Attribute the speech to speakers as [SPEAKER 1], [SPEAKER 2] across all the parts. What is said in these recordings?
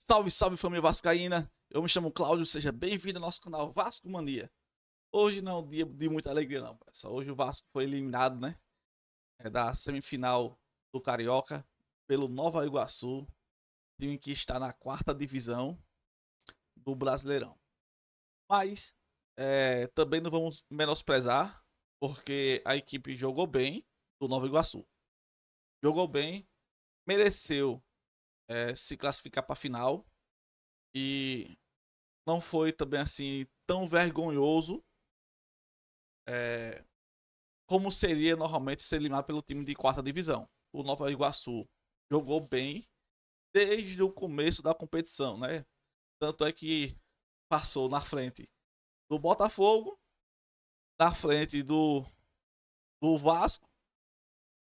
[SPEAKER 1] Salve, salve família vascaína! Eu me chamo Cláudio, seja bem-vindo ao nosso canal Vasco Mania. Hoje não é um dia de muita alegria não, pessoal. Hoje o Vasco foi eliminado, né? Da semifinal do Carioca pelo Nova Iguaçu, time que está na quarta divisão do Brasileirão. Mas também não vamos menosprezar, porque a equipe jogou bem do Nova Iguaçu. Jogou bem, mereceu se classificar para a final e não foi também assim tão vergonhoso como seria normalmente ser eliminado pelo time de quarta divisão. O Nova Iguaçu jogou bem desde o começo da competição, né? Tanto é que passou na frente do Botafogo, na frente do Vasco,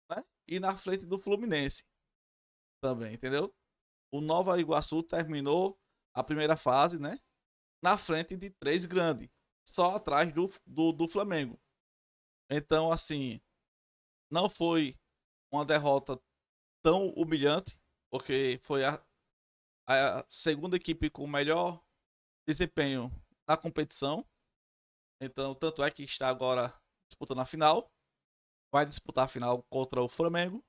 [SPEAKER 1] né? E na frente do Fluminense também, entendeu? O Nova Iguaçu terminou a primeira fase, né? Na frente de três grandes, só atrás do Flamengo. Então, assim, não foi uma derrota tão humilhante, porque foi a segunda equipe com o melhor desempenho na competição. Então, tanto é que está agora disputando a final. Vai disputar a final contra o Flamengo.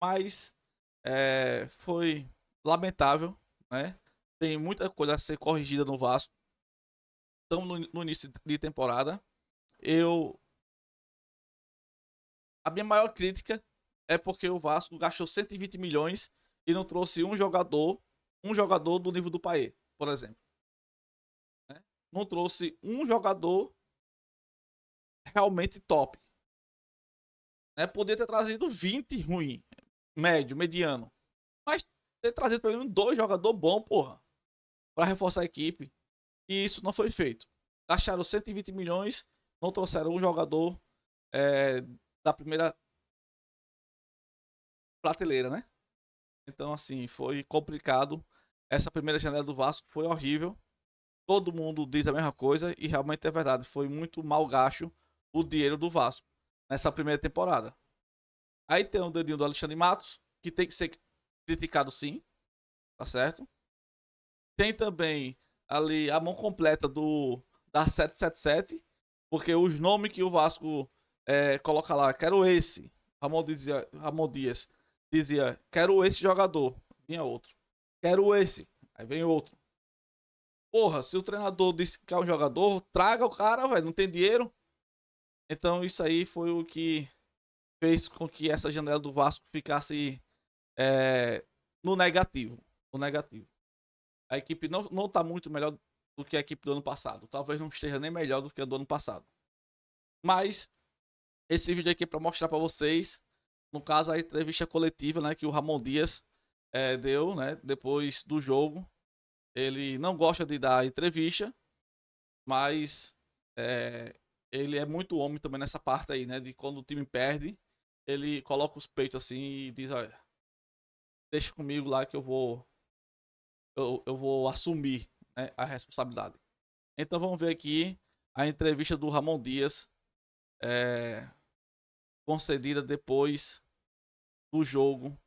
[SPEAKER 1] Mas foi lamentável, né? Tem muita coisa a ser corrigida no Vasco. Estamos no início de temporada. A minha maior crítica é porque o Vasco gastou 120 milhões e não trouxe um jogador do nível do Paê, por exemplo. Né? Não trouxe um jogador realmente top. Né? Podia ter trazido 20 ruim, médio, mediano. Mas ter trazido pelo menos 2 jogadores bons, porra. Pra reforçar a equipe. E isso não foi feito. Gastaram 120 milhões, não trouxeram um jogador da primeira prateleira, né? Então, assim, foi complicado. Essa primeira janela do Vasco foi horrível. Todo mundo diz a mesma coisa e realmente é verdade. Foi muito mal gasto o dinheiro do Vasco nessa primeira temporada. Aí tem o dedinho do Alexandre Matos, que tem que ser criticado sim, tá certo? Tem também ali a mão completa da 777, porque os nomes que o Vasco coloca lá, quero esse. Ramon Dias dizia, quero esse jogador. Vinha outro. Quero esse. Aí vem outro. Porra, se o treinador disse que é um jogador, traga o cara, velho. Não tem dinheiro. Então isso aí foi o que fez com que essa janela do Vasco ficasse no negativo. No negativo. A equipe não tá muito melhor do que a equipe do ano passado. Talvez não esteja nem melhor do que a do ano passado. Mas esse vídeo aqui é para mostrar para vocês, no caso a entrevista coletiva, né, que o Ramon Dias deu, né, depois do jogo. Ele não gosta de dar entrevista, mas ele é muito homem também nessa parte aí, né, de quando o time perde, ele coloca os peitos assim e diz, olha, deixa comigo lá que eu vou assumir, né, a responsabilidade. Então vamos ver aqui a entrevista do Ramon Dias, concedida depois do jogo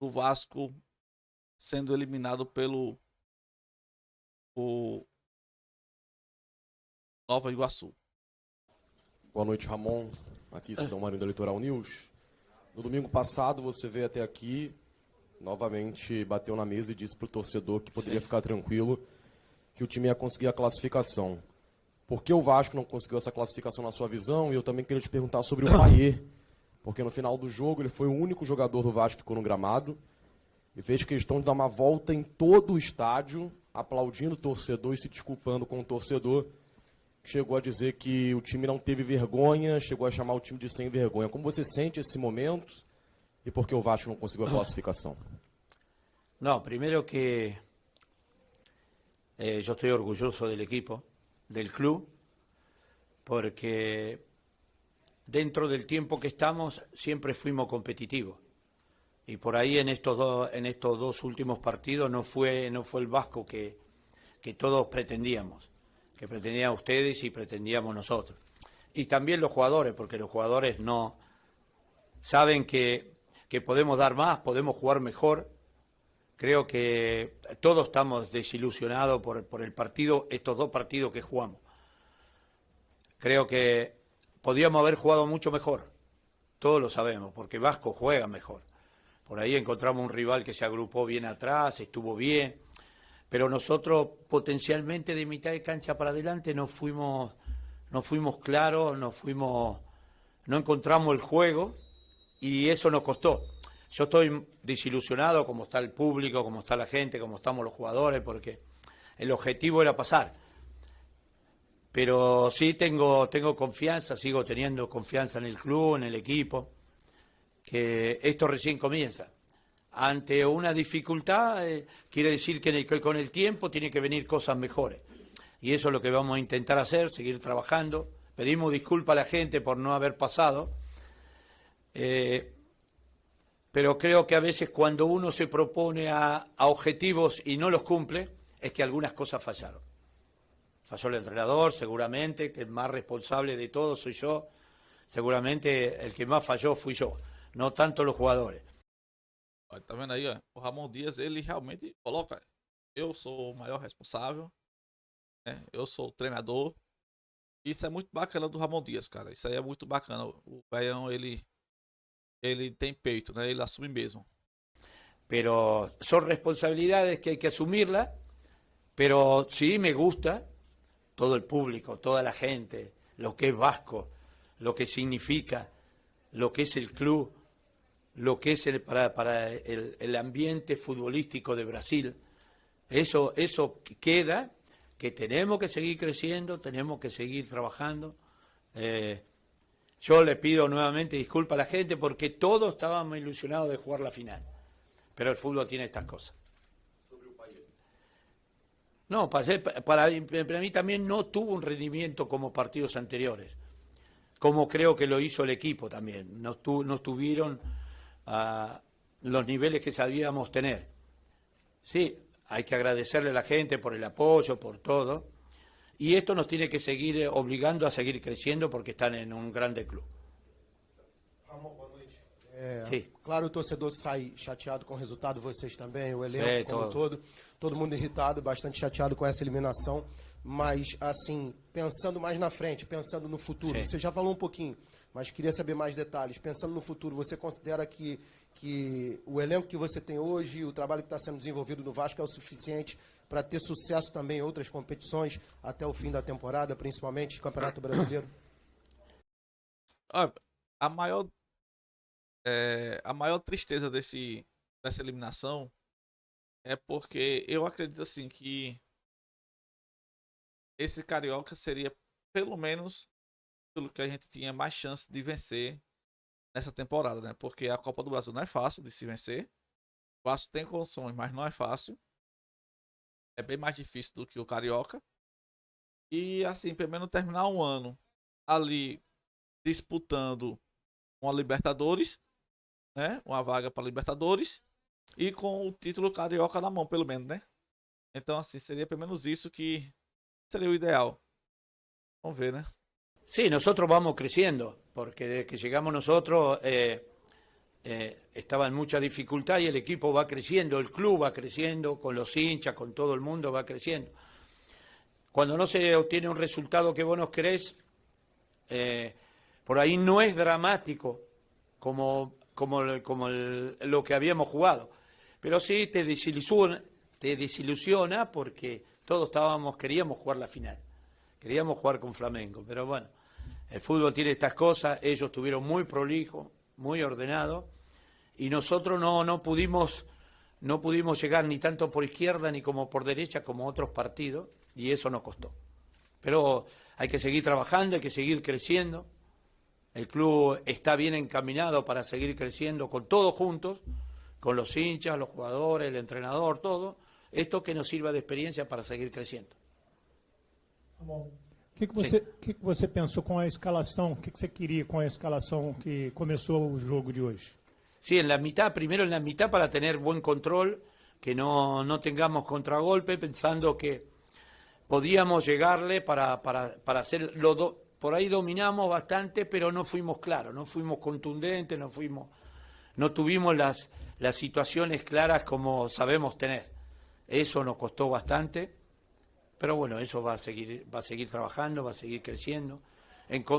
[SPEAKER 1] do Vasco sendo eliminado pelo o Nova Iguaçu.
[SPEAKER 2] Boa noite, Ramon. Aqui, Cidão Marinho da Litoral News. No domingo passado, você veio até aqui, novamente bateu na mesa e disse para o torcedor que poderia ficar tranquilo, que o time ia conseguir a classificação. Por que o Vasco não conseguiu essa classificação na sua visão? E eu também queria te perguntar sobre o Payet, porque no final do jogo ele foi o único jogador do Vasco que ficou no gramado e fez questão de dar uma volta em todo o estádio, aplaudindo o torcedor e se desculpando com o torcedor, que chegou a dizer que o time não teve vergonha, chegou a chamar o time de sem vergonha. Como você sente esse momento e por que o Vasco não conseguiu a classificação?
[SPEAKER 3] No, primero que yo estoy orgulloso del equipo, del club, porque dentro del tiempo que estamos siempre fuimos competitivos. Y por ahí en estos dos últimos partidos no fue el Vasco que todos pretendíamos, que pretendían ustedes y pretendíamos nosotros. Y también los jugadores, porque los jugadores no saben que podemos dar más, podemos jugar mejor, Creo que todos estamos desilusionados por el partido, estos dos partidos que jugamos. Creo que podíamos haber jugado mucho mejor, todos lo sabemos, porque Vasco juega mejor. Por ahí encontramos un rival que se agrupó bien atrás, estuvo bien, pero nosotros potencialmente de mitad de cancha para adelante no fuimos claros, no encontramos el juego y eso nos costó. Yo estoy desilusionado como está el público, como está la gente, como estamos los jugadores, porque el objetivo era pasar. Pero sí tengo confianza, sigo teniendo confianza en el club, en el equipo, que esto recién comienza. Ante una dificultad, quiere decir que con el tiempo tiene que venir cosas mejores. Y eso es lo que vamos a intentar hacer, seguir trabajando. Pedimos disculpas a la gente por no haber pasado. Pero creo que a veces cuando uno se propone a objetivos y no los cumple, es que algunas cosas fallaron. Falló el entrenador, seguramente, que el más responsable de todo soy yo. Seguramente el que más falló fui yo, no tanto los jugadores.
[SPEAKER 1] Tá vendo aí, ó? O Ramon Dias, ele realmente coloca: eu sou o maior responsável, né? Eu sou o treinador. Isso é muito bacana do Ramon Dias, cara. Isso aí é muito bacana. O Baião, ele tem peito, né? Ele assume mesmo.
[SPEAKER 3] Pero son responsabilidades que hay que asumirlas, pero sí me gusta todo el público, toda la gente, lo que es Vasco, lo que significa, lo que es el club, lo que es para el ambiente futbolístico de Brasil. Eso queda, que tenemos que seguir creciendo, tenemos que seguir trabajando. Yo le pido nuevamente disculpas a la gente porque todos estábamos ilusionados de jugar la final, pero el fútbol tiene estas cosas. No, para mí también no tuvo un rendimiento como partidos anteriores, como creo que lo hizo el equipo también. No tuvieron los niveles que sabíamos tener. Sí, hay que agradecerle a la gente por el apoyo, por todo. Y esto nos tiene que seguir obligando a seguir creciendo porque están en un grande club.
[SPEAKER 4] Ramon, boa noite.
[SPEAKER 3] Sim.
[SPEAKER 4] Claro, o torcedor sai chateado com o resultado, vocês também, o elenco como um todo mundo irritado, bastante chateado com essa eliminação, mas assim, pensando mais na frente, pensando no futuro,
[SPEAKER 3] Sim.
[SPEAKER 4] Você já falou um pouquinho, mas queria saber mais detalhes. Pensando no futuro, você considera que o elenco que você tem hoje, o trabalho que está sendo desenvolvido no Vasco é o suficiente para ter sucesso também em outras competições até o fim da temporada, principalmente Campeonato Brasileiro?
[SPEAKER 1] A maior tristeza dessa eliminação é porque eu acredito assim que esse Carioca seria pelo menos pelo que a gente tinha mais chance de vencer nessa temporada, né? Porque a Copa do Brasil não é fácil de se vencer. O Vasco tem condições, mas não é fácil. É bem mais difícil do que o Carioca. E assim, pelo menos terminar um ano ali disputando uma Libertadores, né? Uma vaga para Libertadores e com o título Carioca na mão, pelo menos, né? Então, assim, seria pelo menos isso que seria o ideal. Vamos ver, né?
[SPEAKER 3] Sí, nosotros vamos creciendo, porque desde que llegamos nosotros estaba en mucha dificultad y el equipo va creciendo, el club va creciendo, con los hinchas, con todo el mundo va creciendo. Cuando no se obtiene un resultado que vos no querés, por ahí no es dramático como lo que habíamos jugado, pero sí te desilusiona porque todos queríamos jugar la final, queríamos jugar con Flamengo, pero bueno, el fútbol tiene estas cosas, ellos estuvieron muy prolijos, muy ordenados, y nosotros no pudimos llegar ni tanto por izquierda ni como por derecha como otros partidos, y eso nos costó. Pero hay que seguir trabajando, hay que seguir creciendo. El club está bien encaminado para seguir creciendo con todos juntos, con los hinchas, los jugadores, el entrenador, todo. Esto que nos sirva de experiencia para seguir creciendo.
[SPEAKER 5] O que você pensou com a escalação? O que você queria com a escalação que começou o jogo de hoje?
[SPEAKER 3] Sí, primero en la mitad para tener buen control, que no tengamos contragolpe, pensando que podíamos llegarle para hacer por ahí dominamos bastante, pero no fuimos claros, no fuimos contundentes, no no tuvimos las situaciones claras como sabemos tener. Eso nos costó bastante, pero bueno, eso va a seguir trabajando, va a seguir creciendo.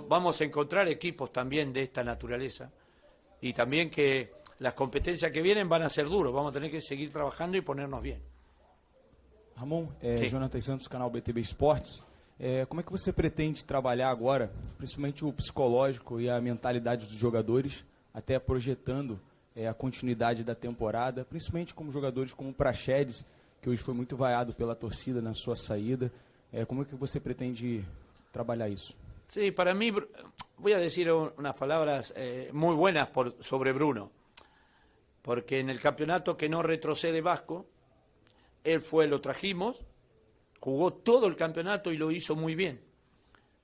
[SPEAKER 3] Vamos a encontrar equipos también de esta naturaleza y también que las competencias que vienen van a ser duros, vamos a tener que seguir trabajando y ponernos bien.
[SPEAKER 6] Ramon,
[SPEAKER 3] Sim.
[SPEAKER 6] Jonathan Santos, canal BTB Esportes. Como é que você pretende trabalhar agora, principalmente o psicológico e a mentalidade dos jogadores, até projetando a continuidade da temporada, principalmente como jogadores como o Praxedes, que hoje foi muito vaiado pela torcida na sua saída. Como é que você pretende trabalhar isso?
[SPEAKER 3] Sí, para mí, voy a decir unas palabras muy buenas sobre Bruno, porque en el campeonato que no retrocede Vasco, él lo trajimos, jugó todo el campeonato y lo hizo muy bien,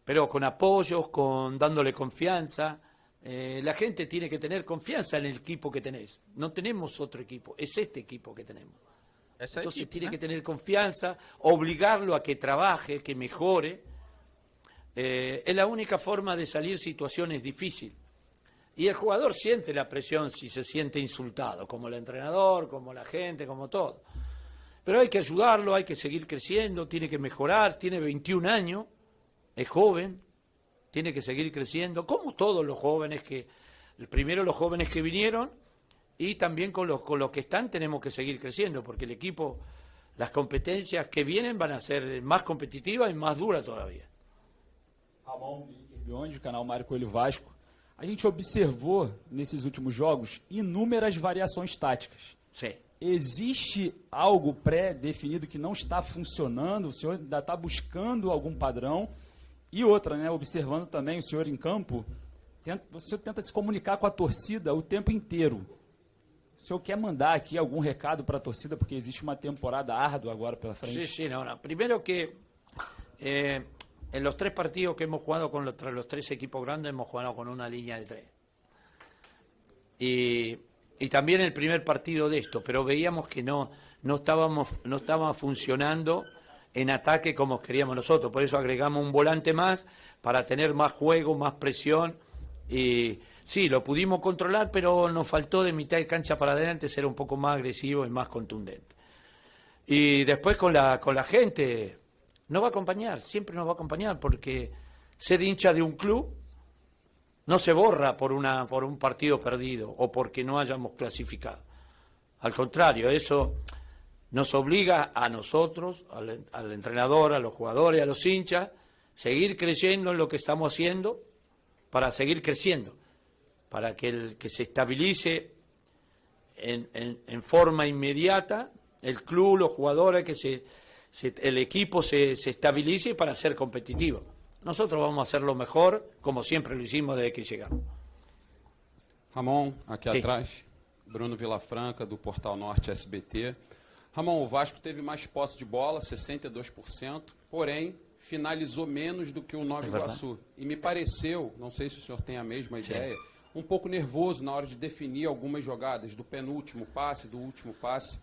[SPEAKER 3] pero con apoyos, dándole confianza. La gente tiene que tener confianza en el equipo que tenés. No tenemos otro equipo, es este equipo que tenemos. Entonces tiene que tener confianza, obligarlo a que trabaje, que mejore. Es la única forma de salir situaciones difíciles. Y el jugador siente la presión si se siente insultado, como el entrenador, como la gente, como todo. Pero hay que ayudarlo, hay que seguir creciendo, tiene que mejorar, tiene 21 años, es joven, tiene que seguir creciendo, como todos los jóvenes primero los jóvenes que vinieron, y también con los que están tenemos que seguir creciendo, porque el equipo, las competencias que vienen van a ser más competitivas y más duras todavía.
[SPEAKER 7] Ramon Biondi, canal Mário Coelho Vasco. A gente observou nesses últimos jogos inúmeras variações táticas.
[SPEAKER 3] Sí.
[SPEAKER 7] Existe algo pré-definido que não está funcionando? O senhor ainda está buscando algum padrão? E outra, né, observando também o senhor em campo, o senhor tenta se comunicar com a torcida o tempo inteiro. O senhor quer mandar aqui algum recado para a torcida, porque existe uma temporada árdua agora pela frente?
[SPEAKER 3] Sí, no. Primero que en los 3 partidos que hemos jugado contra los 3 equipos grandes hemos jugado con una línea de 3. Y también el primer partido de esto, pero veíamos que no estaba funcionando en ataque como queríamos nosotros. Por eso agregamos un volante más para tener más juego, más presión. Y sí, lo pudimos controlar, pero nos faltó de mitad de cancha para adelante ser un poco más agresivo y más contundente. Y después con la gente nos va a acompañar, siempre nos va a acompañar, porque ser hincha de un club no se borra por un partido perdido o porque no hayamos clasificado. Al contrario, eso nos obliga a nosotros, al entrenador, a los jugadores, a los hinchas, seguir creyendo en lo que estamos haciendo para seguir creciendo, para que se estabilice en forma inmediata el club, los jugadores, el equipo se estabilice para ser competitivo. Nosotros vamos a hacerlo mejor, como siempre lo hicimos desde que llegamos.
[SPEAKER 8] Ramon, aqui
[SPEAKER 3] Sim.
[SPEAKER 8] atrás, Bruno Vilafranca, do Portal Norte SBT. Ramon, o Vasco teve mais posse de bola, 62%, porém finalizou menos do que o Nova Iguaçu. E me pareceu, não sei se o senhor tem a mesma ideia, um pouco nervoso na hora de definir algumas jogadas, do penúltimo passe, do último passe.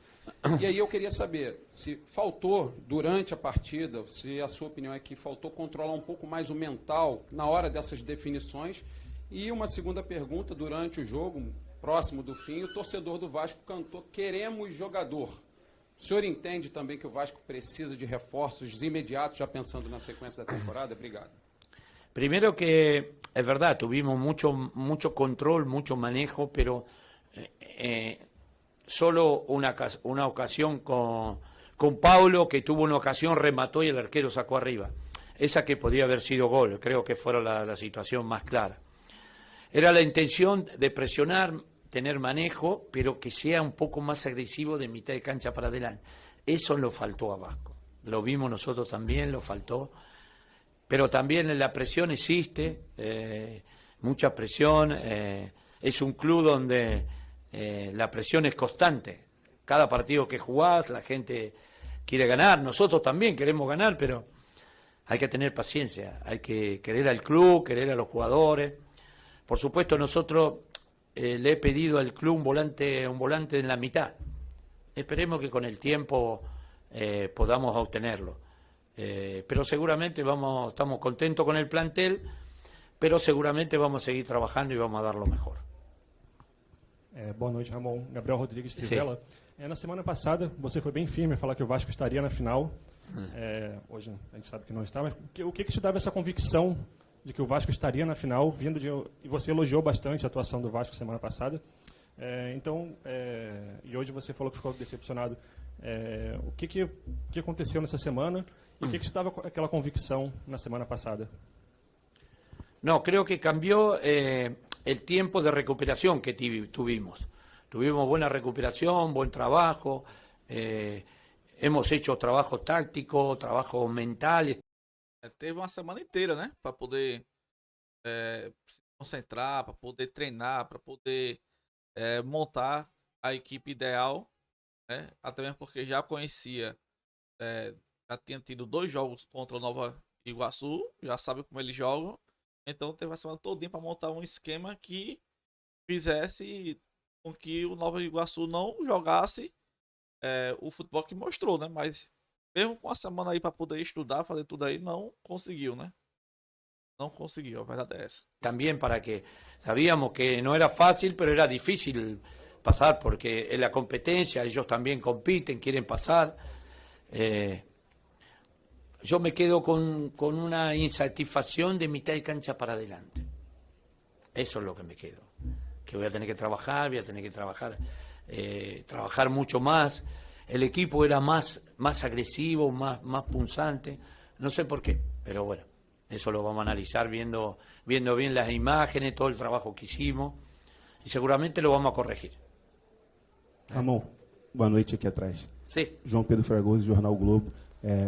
[SPEAKER 8] E aí eu queria saber se faltou, durante a partida, se a sua opinião é que faltou controlar um pouco mais o mental na hora dessas definições. E uma segunda pergunta, durante o jogo, próximo do fim, o torcedor do Vasco cantou "Queremos jogador". O senhor entende também que o Vasco precisa de reforços imediatos, já pensando na sequência da temporada? Obrigado.
[SPEAKER 3] Primero que es verdad, tuvimos mucho control, mucho manejo, pero solo una ocasión con Paulo, que tuvo una ocasión, remató y el arquero sacó arriba. Esa que podía haber sido gol, creo que fue la situación más clara. Era la intención de presionar, tener manejo, pero que sea un poco más agresivo de mitad de cancha para adelante. Eso lo faltó a Vasco. Lo vimos nosotros también, lo faltó. Pero también la presión existe, mucha presión. Es un club donde la presión es constante. Cada partido que jugás, la gente quiere ganar. Nosotros también queremos ganar, pero hay que tener paciencia. Hay que querer al club, querer a los jugadores. Por supuesto, nosotros le he pedido al club un volante en la mitad. Esperemos que con el tiempo podamos obtenerlo. Pero seguramente estamos contentos con el plantel, pero seguramente vamos a seguir trabajando y vamos a dar lo mejor.
[SPEAKER 9] Boa noite, Ramon. Gabriel Rodrigues, Trivela. Na semana passada, você foi bem firme em falar que o Vasco estaria na final. Hoje a gente sabe que não está, mas o que te dava essa convicção de que o Vasco estaria na final, e você elogiou bastante a atuação do Vasco semana passada. E hoje você falou que ficou decepcionado. O que aconteceu nessa semana e o que te dava aquela convicção na semana passada?
[SPEAKER 3] No, creo que cambió el tiempo de recuperación que tuvimos. Tuvimos buena recuperación, buen trabajo, hemos hecho trabajo táctico, trabajo mental.
[SPEAKER 1] Teve uma semana inteira, né? Para poder se concentrar, para poder treinar, para poder montar a equipe ideal, né? Até mesmo porque já conhecia, já tinha tido 2 jogos contra o Nova Iguaçu, já sabe como eles jogam. Então teve a semana todinha para montar um esquema que fizesse com que o Nova Iguaçu não jogasse o futebol que mostrou, né? Mas mesmo com a semana aí para poder estudar, fazer tudo aí, não conseguiu, né? Não conseguiu, a verdade é essa.
[SPEAKER 3] También para que sabíamos que no era fácil, pero era difícil pasar porque en la competencia ellos también compiten, quieren pasar. Yo me quedo con una insatisfacción de mitad de cancha para adelante. Eso es lo que me quedo. Que voy a tener que trabajar, trabajar mucho más. El equipo era más agresivo, más punzante. No sé por qué, pero bueno, eso lo vamos a analizar viendo bien las imágenes, todo el trabajo que hicimos. Y seguramente lo vamos a corregir.
[SPEAKER 10] Ramon, boa noite aqui atrás.
[SPEAKER 3] Sim.
[SPEAKER 10] João Pedro Fragoso, Jornal Globo.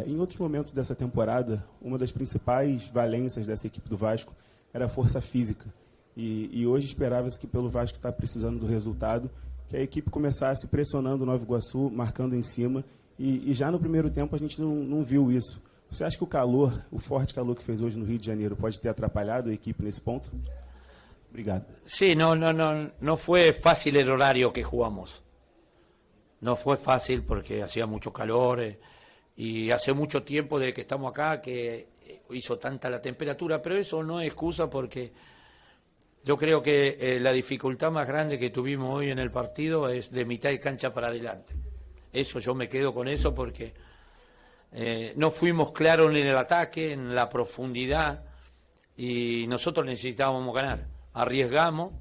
[SPEAKER 10] Em outros momentos dessa temporada, uma das principais valências dessa equipe do Vasco era a força física. E hoje esperava-se que, pelo Vasco estar precisando do resultado, que a equipe começasse pressionando o Nova Iguaçu, marcando em cima. E já no primeiro tempo a gente não viu isso. Você acha que o forte calor que fez hoje no Rio de Janeiro, pode ter atrapalhado a equipe nesse ponto? Obrigado.
[SPEAKER 3] Sí, no fue fácil el horario que jugamos. No fue fácil porque hacía mucho calor. Y hace mucho tiempo desde que estamos acá que hizo tanta la temperatura, pero eso no es excusa porque yo creo que la dificultad más grande que tuvimos hoy en el partido es de mitad de cancha para adelante. Eso yo me quedo con eso porque no fuimos claros en el ataque, en la profundidad y nosotros necesitábamos ganar. Arriesgamos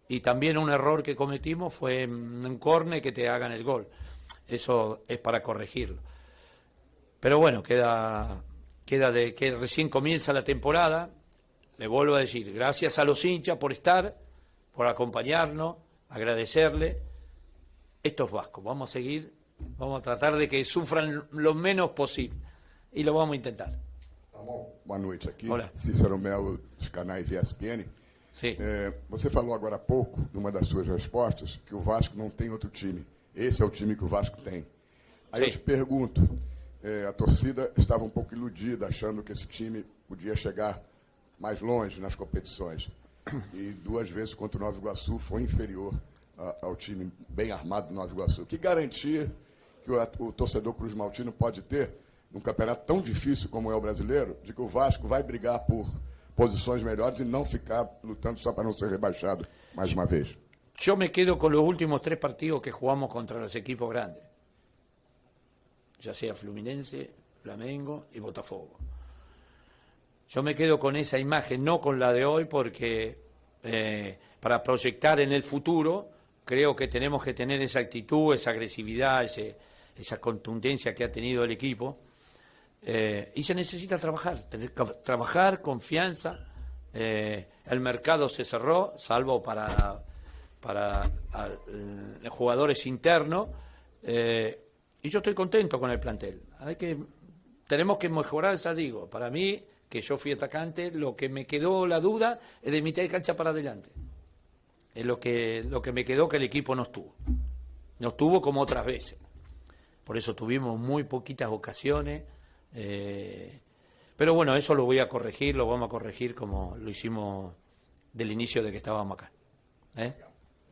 [SPEAKER 3] y también un error que cometimos fue un córner que te hagan el gol. Eso es para corregirlo. Pero bueno, queda de que recién comienza la temporada. Le vuelvo a decir, gracias a los hinchas por estar, por acompañarnos, agradecerle. Esto es Vasco, vamos a seguir, vamos a tratar de que sufran lo menos posible. Y lo vamos a intentar.
[SPEAKER 11] Ramon, boa noite aqui.
[SPEAKER 3] Olá.
[SPEAKER 11] Cícero Melo, dos canais ESPN.
[SPEAKER 3] Sim.
[SPEAKER 11] Você falou agora há pouco, numa das suas respostas, que o Vasco não tem outro time. Esse é o time que o Vasco tem. Aí
[SPEAKER 3] Sim.
[SPEAKER 11] eu te pergunto, a torcida estava um pouco iludida, achando que esse time podia chegar mais longe nas competições. E 2 vezes contra o Nova Iguaçu foi inferior ao time bem armado do Nova Iguaçu. Que garantia que o torcedor Cruz Maltino pode ter, num campeonato tão difícil como é o brasileiro, de que o Vasco vai brigar por posições melhores e não ficar lutando só para não ser rebaixado mais uma vez?
[SPEAKER 3] Yo me quedo con los últimos 3 partidos que jugamos contra los equipos grandes, ya sea Fluminense, Flamengo y Botafogo. Yo me quedo con esa imagen, no con la de hoy, porque para proyectar en el futuro creo que tenemos que tener esa actitud, esa agresividad, esa contundencia que ha tenido el equipo. Y se necesita trabajar, tener que trabajar, confianza. El mercado se cerró, salvo para jugadores internos. Y yo estoy contento con el plantel. Tenemos que mejorar, ya digo. Para mí, que yo fui atacante, lo que me quedó la duda es de mitad de cancha para adelante. Es lo que me quedó que el equipo no estuvo. No estuvo como otras veces. Por eso tuvimos muy poquitas ocasiones. Pero bueno, eso lo voy a corregir, lo vamos a corregir como lo hicimos del inicio de que estábamos acá.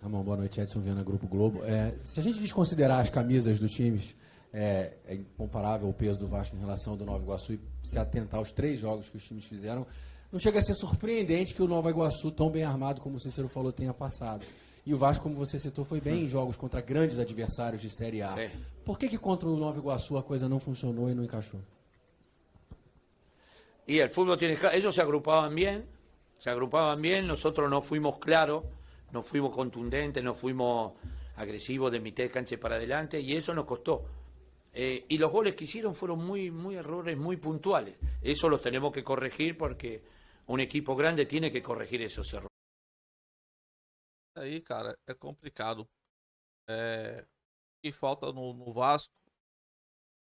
[SPEAKER 12] Ramon, boa noite, Edson Viana, Grupo Globo. Se a gente desconsiderar as camisas dos times, é incomparável o peso do Vasco em relação ao do Nova Iguaçu e se atentar aos 3 jogos que os times fizeram, não chega a ser surpreendente que o Nova Iguaçu, tão bem armado como o Cícero falou, tenha passado. E o Vasco, como você citou, foi bem em jogos contra grandes adversários de Série A.
[SPEAKER 3] Sí.
[SPEAKER 12] Por que contra o Nova Iguaçu a coisa não funcionou e não encaixou?
[SPEAKER 3] Y el fútbol tiene... Ellos se agrupaban bien, nosotros no fuimos claros, no fuimos contundentes, no fuimos agresivos de mitad de cancha para adelante y eso nos costó. Y los goles que hicieron fueron muy errores muy puntuales. Eso los tenemos que corregir porque un equipo grande tiene que corregir esos errores.
[SPEAKER 1] Aí, cara, é complicado. O que falta no Vasco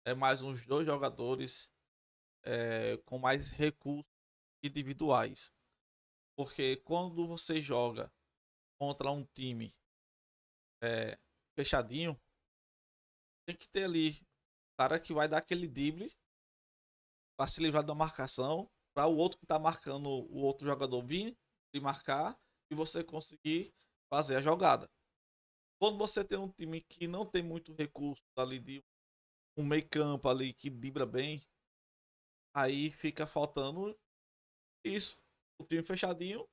[SPEAKER 1] é mais uns 2 jogadores com mais recursos individuais. Porque quando você joga contra um time fechadinho, tem que ter ali o cara que vai dar aquele drible para se livrar da marcação, para o outro que tá marcando o outro jogador vir e marcar e você conseguir fazer a jogada. Quando você tem um time que não tem muito recurso ali de um meio campo ali que dribla bem, aí fica faltando isso. O time fechadinho,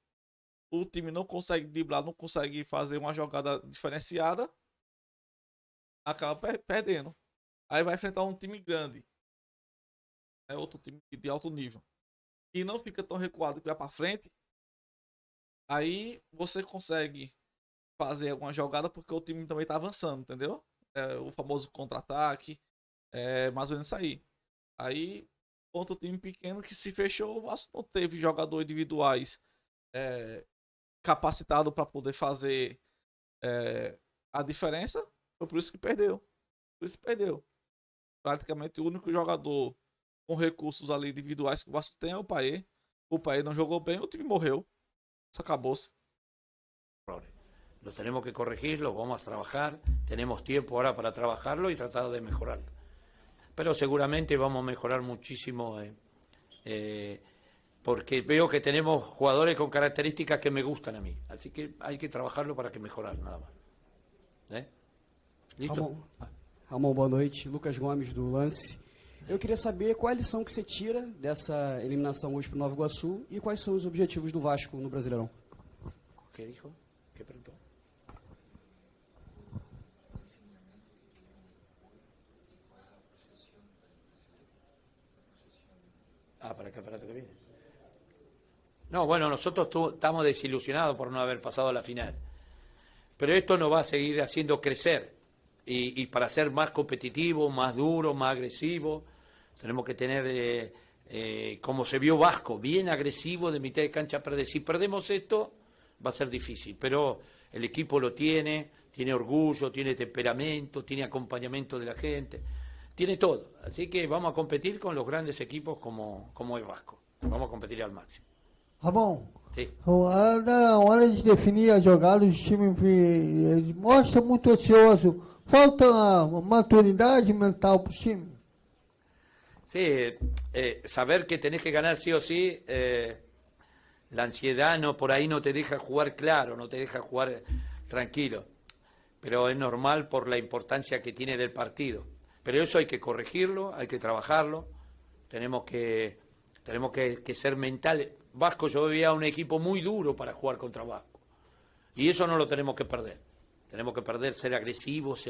[SPEAKER 1] o time não consegue driblar, não consegue fazer uma jogada diferenciada, acaba perdendo. Aí vai enfrentar um time grande, outro time de alto nível, e não fica tão recuado que vai para frente. Aí você consegue fazer alguma jogada porque o time também tá avançando, entendeu? O famoso contra-ataque, mais ou menos isso aí. Aí, contra o time pequeno que se fechou, o Vasco não teve jogadores individuais capacitados para poder fazer a diferença. Foi por isso que perdeu. Por isso que perdeu. Praticamente o único jogador com recursos ali individuais que o Vasco tem é o Paê. O Paê não jogou bem, o time morreu. Isso acabou-se.
[SPEAKER 3] Los tenemos que corregir, los vamos a trabajar, tenemos tiempo ahora para trabajarlo y tratar de mejorarlo. Pero seguramente vamos a mejorar muchísimo porque veo que tenemos jugadores con características que me gustan a mí. Así que hay que trabajarlo para que mejorar, nada más. Listo?
[SPEAKER 13] Ramon, boa noite. Lucas Gomes, do Lance. Eu queria saber qual a lição que você tira dessa eliminação hoje para o Nova Iguaçu e quais são os objetivos do Vasco no Brasileirão.
[SPEAKER 3] O que dijo? ¿Qué preguntó? Para que viene. No, bueno, nosotros estamos desilusionados por no haber pasado a la final. Pero esto nos va a seguir haciendo crecer. Y para ser más competitivo, más duro, más agresivo, tenemos que tener, como se vio Vasco, bien agresivo de mitad de cancha. Si perdemos esto, va a ser difícil. Pero el equipo lo tiene orgullo, tiene temperamento, tiene acompañamiento de la gente. Tiene todo, así que vamos a competir con los grandes equipos como el Vasco. Vamos a competir al máximo.
[SPEAKER 14] Ramon,
[SPEAKER 3] Sim.
[SPEAKER 14] na hora de definir a jogada, o time mostra muito ocioso. Falta maturidade mental para o time.
[SPEAKER 3] Sí, saber que tenés que ganar sí o sí, la ansiedad por ahí no te deja jugar claro, no te deja jugar tranquilo. Pero es normal por la importancia que tiene del partido. Pero eso hay que corregirlo, hay que trabajarlo, tenemos que ser mentales. Vasco, yo veía un equipo muy duro para jugar contra Vasco. Y eso no lo tenemos que perder. Tenemos que perder, ser agresivos,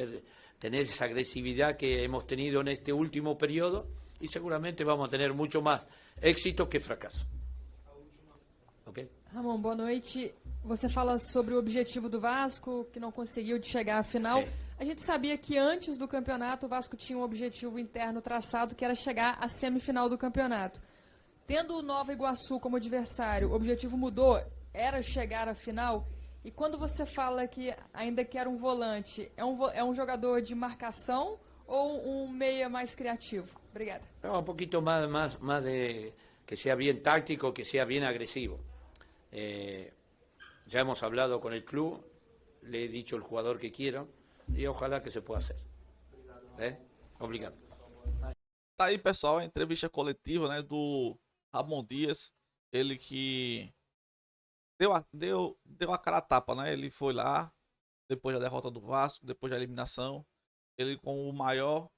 [SPEAKER 3] tener esa agresividad que hemos tenido en este último periodo y seguramente vamos a tener mucho más éxito que fracaso. Okay?
[SPEAKER 15] Ramon, boa noite. Você fala sobre o objetivo do Vasco, que não conseguiu de chegar à final.
[SPEAKER 3] Sim.
[SPEAKER 15] A gente sabia que antes do campeonato o Vasco tinha um objetivo interno traçado, que era chegar à semifinal do campeonato. Tendo o Nova Iguaçu como adversário, o objetivo mudou, era chegar à final. E quando você fala que ainda quer um volante, é um jogador de marcação ou um meia mais criativo? Obrigada.
[SPEAKER 3] No, un poquito más de que sea bien táctico, que sea bien agresivo. Ya hemos hablado con el club, le he dicho al jugador que quiero y ojalá que se pueda hacer. Obrigado.
[SPEAKER 1] Tá aí, pessoal, a entrevista coletiva, né, do Ramon Dias, ele que deu a cara a tapa, né? Ele foi lá depois da derrota do Vasco, depois da eliminação, ele com o maior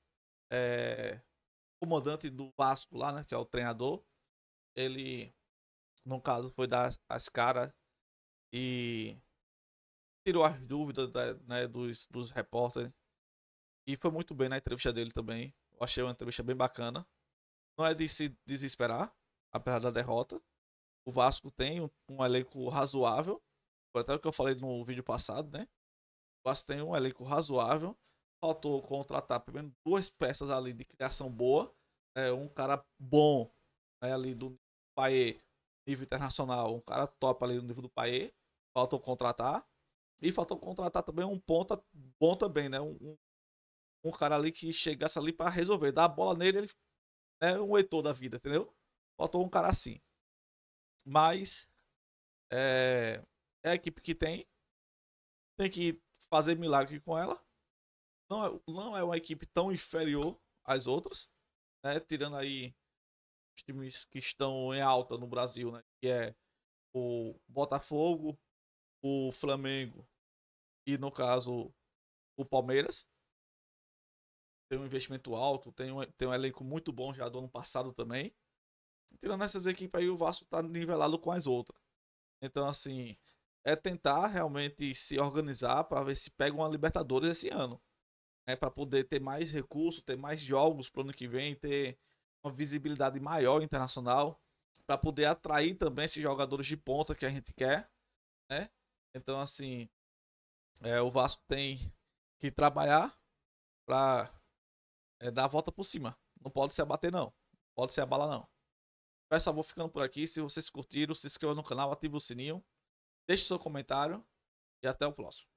[SPEAKER 1] comandante do Vasco lá, né, que é o treinador, ele no caso foi dar as caras e tirou as dúvidas né, dos repórteres. E foi muito bem na entrevista dele também. Eu achei uma entrevista bem bacana. Não é de se desesperar, apesar da derrota. O Vasco tem um elenco razoável. Foi até o que eu falei no vídeo passado, né? O Vasco tem um elenco razoável. Faltou contratar pelo menos 2 peças ali de criação boa. Um cara bom, né, ali do Payet, nível internacional. Um cara top ali no nível do Payet. Faltou contratar. E faltou contratar também um ponta bom também, né? Um cara ali que chegasse ali pra resolver. Dar a bola nele, ele é um Heitor da vida, entendeu? Faltou um cara assim. Mas é a equipe que tem que fazer milagre com ela. Não é uma equipe tão inferior às outras, né? Tirando aí os times que estão em alta no Brasil, né? Que é o Botafogo, o Flamengo e, no caso, o Palmeiras. Tem um investimento alto, tem um elenco muito bom já do ano passado também. Tirando essas equipes aí, o Vasco tá nivelado com as outras. Então, assim, é tentar realmente se organizar para ver se pega uma Libertadores esse ano. Para poder ter mais recursos, ter mais jogos pro ano que vem, ter uma visibilidade maior internacional, para poder atrair também esses jogadores de ponta que a gente quer, né? Então, assim, o Vasco tem que trabalhar para dar a volta por cima. Não pode se abater, não. Não pode se abalar, não. Pessoal, vou ficando por aqui. Se vocês curtiram, se inscreva no canal, ative o sininho, deixe seu comentário e até o próximo.